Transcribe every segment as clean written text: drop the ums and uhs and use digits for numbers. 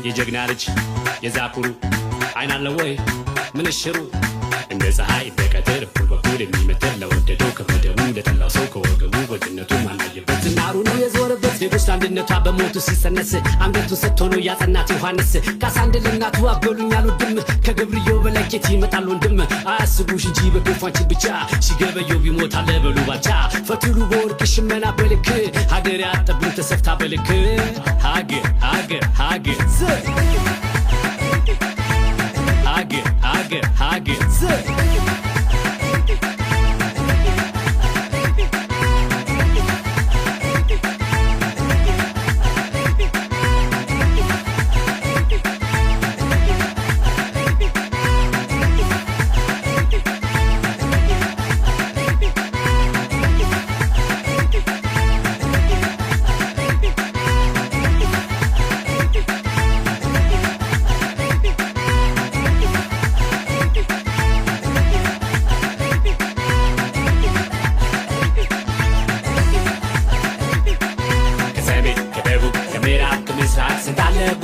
የጀግና ልጅ የዛኩሩ አይናለ ወይ ምንሽሩ እንደ ፀሐይ በቀትር እኩል በኩል የሚመተል ለወደደው ከመደቡ ለጠላው ሰው ከወገቡ በጀነቱ ማናየበት ዝናሩን የዞረበት ዜጎች አንድነቷ በሞቱ ሲሰነስ አንገቱን ሰጥቶ ነው ያጸናት ዮሐንስ ካሳ አንድ ለእናቱ አበሉኛል ወንድም ከገብርየው በላይ ኬት ይመጣል ወንድም አያስቡሽ እንጂ በግፋችን ብቻ ሲገበየው ቢሞት አለ በሉ ባቻ ፈትሉ በወርቅ ሽመና በልክ ሀገር ያጠብን ተሰፍታ በልክ ሀገር ሀገር ሀገር ሀገር ሀገር ሀገር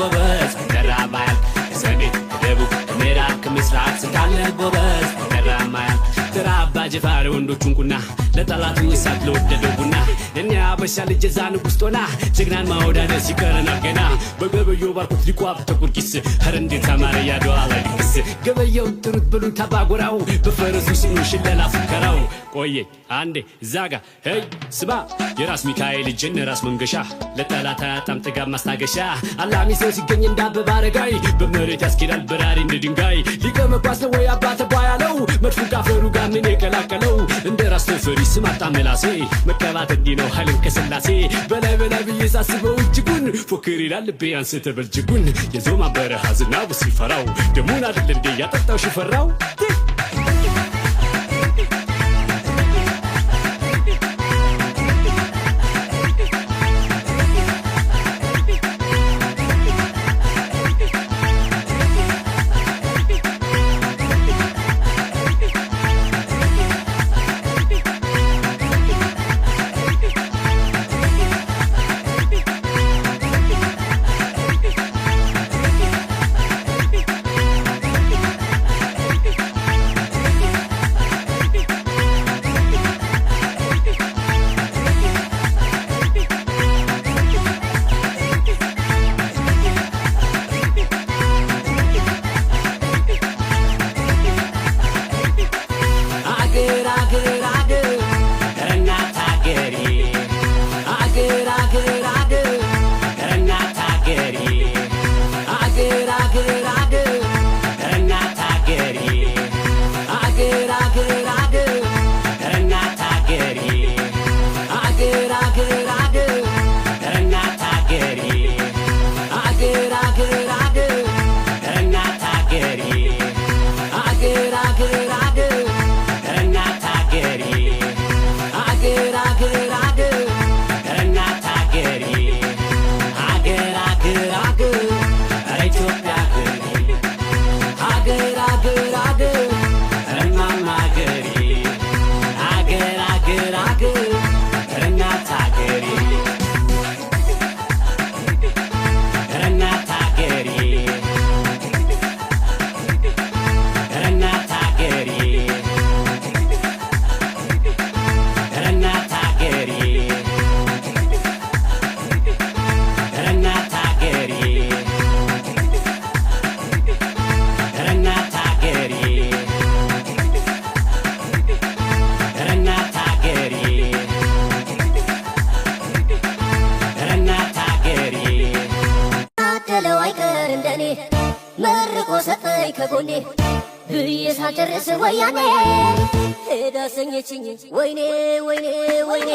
ጎበዝ ተራማል ሰሜት ደቡብ ምዕራብ ምስራቅ ስንታለ ጎበዝ ተራማል ተራባ ጀፋር ወንዶቹን ቁና ለጠላቱ ይሳት ለወደደው ቡና እኛ አበሻ ልጅ እዛ ንጉሥ ጦና ጀግናን ማወዳደር ሲቀረናል ገና በገበየው ባርኮት ሊቋብ ተቁርቂስ ኸረ እንዴት አማረ ያድዋ ላይ ድግስ ገበየው ጥሩት ብሉን ታባጎራው በፈረሱ ስሙ ሽለላ ፉከራው ቆየ አንዴ ዛጋ ሄይ ስማ የራስ ሚካኤል እጅን ራስ መንገሻ ለጠላት አያጣም ጥጋብ ማስታገሻ አላሚ ሰው ሲገኝ እንዳበባ አረጋይ በመሬት ያስኬዳል በራሪ እንደ ድንጋይ ሊቀመቋስ ነው ወይ አባተ ባያለው መድፉ ካፈሩ ጋር ምን የቀላቀለው እንደ ራስ ተፈሪ ስማጣ መላሴ መቀባት እንዲህ ነው ኃይልን ከስላሴ በላይ በላይ ብዬ ሳስበው እጅጉን ፎክር ይላል ልቤ አንስተ በልጅጉን የዞማ በረሃ ዝናቡ ሲፈራው ደሙን አይደል እንዴ ያጠጣው ሽፈራው ወያኔ ሄዳ ሰኘችኝ ወይኔ ወይኔ ወይኔ